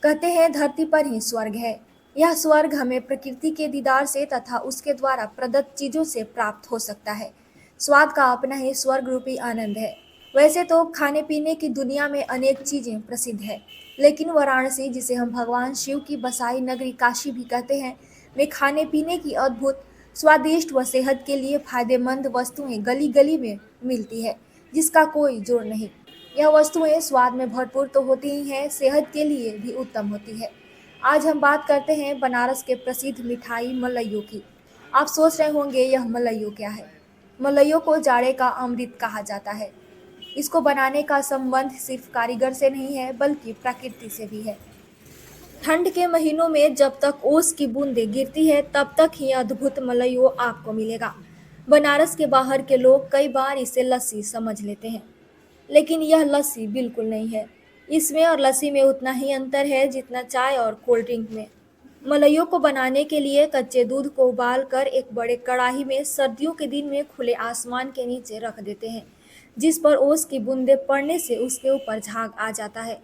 कहते हैं धरती पर ही स्वर्ग है। यह स्वर्ग हमें प्रकृति के दीदार से तथा उसके द्वारा प्रदत्त चीजों से प्राप्त हो सकता है। स्वाद का अपना ही स्वर्ग रूपी आनंद है। वैसे तो खाने पीने की दुनिया में अनेक चीजें प्रसिद्ध है, लेकिन वाराणसी, जिसे हम भगवान शिव की बसाई नगरी काशी भी कहते हैं, में खाने पीने की अद्भुत, स्वादिष्ट व सेहत के लिए फायदेमंद वस्तुएं गली गली में मिलती है, जिसका कोई जोड़ नहीं। यह वस्तुएं स्वाद में भरपूर तो होती ही हैं, सेहत के लिए भी उत्तम होती है। आज हम बात करते हैं बनारस के प्रसिद्ध मिठाई मलइयों की। आप सोच रहे होंगे यह मलइयों क्या है। मलइयों को जाड़े का अमृत कहा जाता है। इसको बनाने का संबंध सिर्फ कारीगर से नहीं है, बल्कि प्रकृति से भी है। ठंड के महीनों में जब तक ओस की बूंदें गिरती है, तब तक ही अद्भुत मलइयों आपको मिलेगा। बनारस के बाहर के लोग कई बार इसे लस्सी समझ लेते हैं, लेकिन यह लस्सी बिल्कुल नहीं है। इसमें और लस्सी में उतना ही अंतर है जितना चाय और कोल्ड ड्रिंक में। मलइयों को बनाने के लिए कच्चे दूध को उबाल कर एक बड़े कढ़ाई में सर्दियों के दिन में खुले आसमान के नीचे रख देते हैं, जिस पर ओस की बूंदें पड़ने से उसके ऊपर झाग आ जाता है।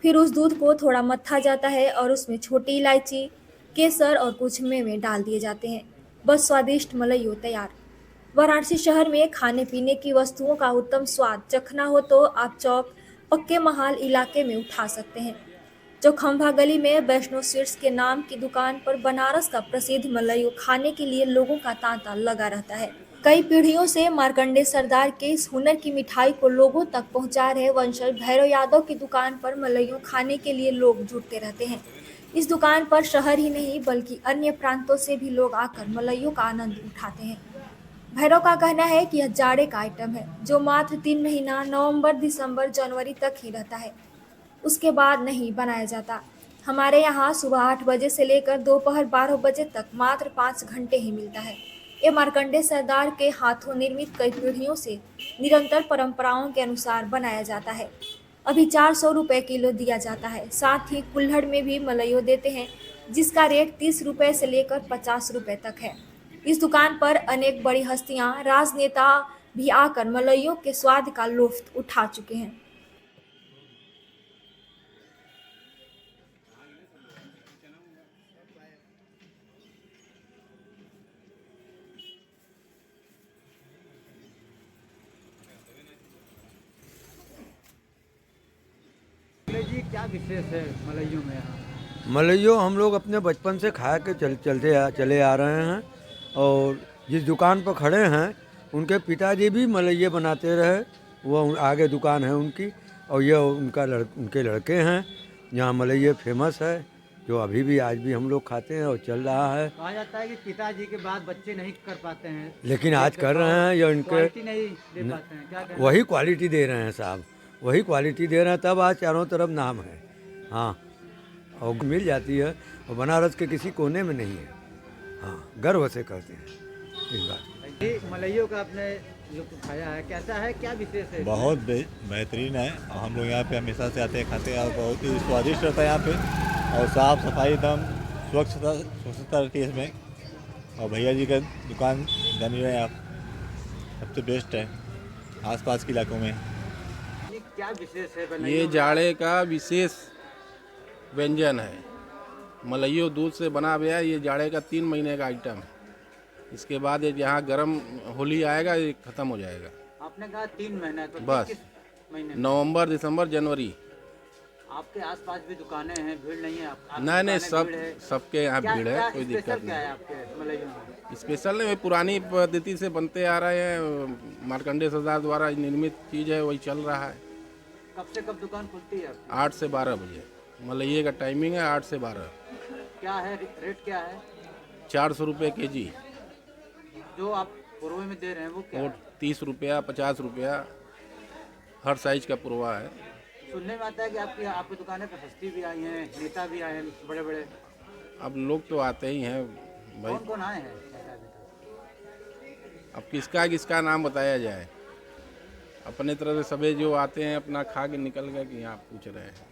फिर उस दूध को थोड़ा मत्था जाता है और उसमें छोटी इलायची, केसर और कुछ मेवे डाल दिए जाते हैं। बस स्वादिष्ट मलइयों तैयार। वाराणसी शहर में खाने पीने की वस्तुओं का उत्तम स्वाद चखना हो तो आप चौक पक्के महाल इलाके में उठा सकते हैं। चौखंभा गली में वैष्णो स्वीट्स के नाम की दुकान पर बनारस का प्रसिद्ध मलइयों खाने के लिए लोगों का तांता लगा रहता है। कई पीढ़ियों से मार्कंडे सरदार के इस हुनर की मिठाई को लोगों तक पहुंचा रहे वंशज भैरव यादव की दुकान पर मलइयों खाने के लिए लोग जुटते रहते हैं। इस दुकान पर शहर ही नहीं बल्कि अन्य प्रांतों से भी लोग आकर मलइयों का आनंद उठाते हैं। भैरव का कहना है कि यह जाड़े का आइटम है, जो मात्र 3 महीना नवंबर, दिसंबर, जनवरी तक ही रहता है। उसके बाद नहीं बनाया जाता। हमारे यहाँ सुबह 8 बजे से लेकर दोपहर 12 बजे तक मात्र 5 घंटे ही मिलता है। ये मार्कंडे सरदार के हाथों निर्मित कई पीढ़ियों से निरंतर परंपराओं के अनुसार बनाया जाता है। अभी 400 रुपये किलो दिया जाता है। साथ ही कुल्हड़ में भी मलइयों देते हैं, जिसका रेट 30 रुपये से लेकर 50 रुपये तक है। इस दुकान पर अनेक बड़ी हस्तियां, राजनेता भी आकर मलइयों के स्वाद का लुत्फ उठा चुके हैं। जी क्या विशेष है मलइयों में यहाँ? मलइयो हम लोग अपने बचपन से खा के चले आ रहे हैं। और जिस दुकान पर खड़े हैं उनके पिताजी भी मलइये बनाते रहे। वो आगे दुकान है उनकी, और ये उनके लड़के हैं। यहाँ मलइये फेमस है, जो अभी भी आज भी हम लोग खाते हैं और चल रहा है। कहा जाता है कि पिताजी के बाद बच्चे नहीं कर पाते हैं, लेकिन आज कर रहे हैं। ये इनके क्वालिटी नहीं दे पाते हैं। क्या कहना? वही क्वालिटी दे रहे हैं साहब, वही क्वालिटी दे रहे हैं, तब आज चारों तरफ नाम है। हाँ, और मिल जाती है, और बनारस के किसी कोने में नहीं है। हाँ, गर्व से करते हैं इस बात। ये मलइयों का आपने लुत्फ खाया है, कैसा है, क्या विशेष है? बहुत बेहतरीन है। हम लोग यहाँ पे हमेशा से आते हैं, खाते हैं, और बहुत ही स्वादिष्ट रहता है यहाँ पे। और साफ़ सफाई एकदम स्वच्छता रहती है इसमें। और भैया जी का दुकान जान रहे हैं आप, सबसे बेस्ट है आसपास के इलाकों में। ये क्या विशेष है? ये जाड़े का विशेष व्यंजन है। मलइयों दूध से बना हुआ है। ये जाड़े का 3 महीने का आइटम है। इसके बाद ये यहाँ गर्म होली आएगा, ये ख़त्म हो जाएगा। आपने कहा 3 महीना, तो बस किस महीने? नवंबर, दिसंबर, जनवरी। आपके आसपास भी दुकानें हैं, भीड़ नहीं है? आपकी नहीं दुकानें सब भीड़ है? सबके यहाँ क्या भीड़ है, क्या कोई स्पेशल दिक्कत क्या नहीं। है आपके मलइयों में? स्पेशल नहीं, पुरानी पद्धति से बनते आ रहे हैं। मार्कंडे सरदार द्वारा निर्मित चीज़ है, वही चल रहा है। कब से कब दुकान खुलती है आपकी? 8 से 12 बजे मलइये का टाइमिंग है, 8 से 12। क्या है रेट, क्या है? 400 रुपये केजी। जो आप पुरवे में दे रहे हैं वो क्या और है? 30 रुपया, 50 रुपया, हर साइज का पुरवा है। सुनने में आता है कि आपकी दुकान पर हस्ती भी आई हैं, नेता भी आए हैं बड़े बड़े। अब लोग तो आते ही हैं भाई। कौन कौन आए हैं? अब किसका किसका नाम बताया जाए। अपने तरफ से सभी जो आते हैं अपना खा के निकल गए कि यहाँ पूछ रहे हैं।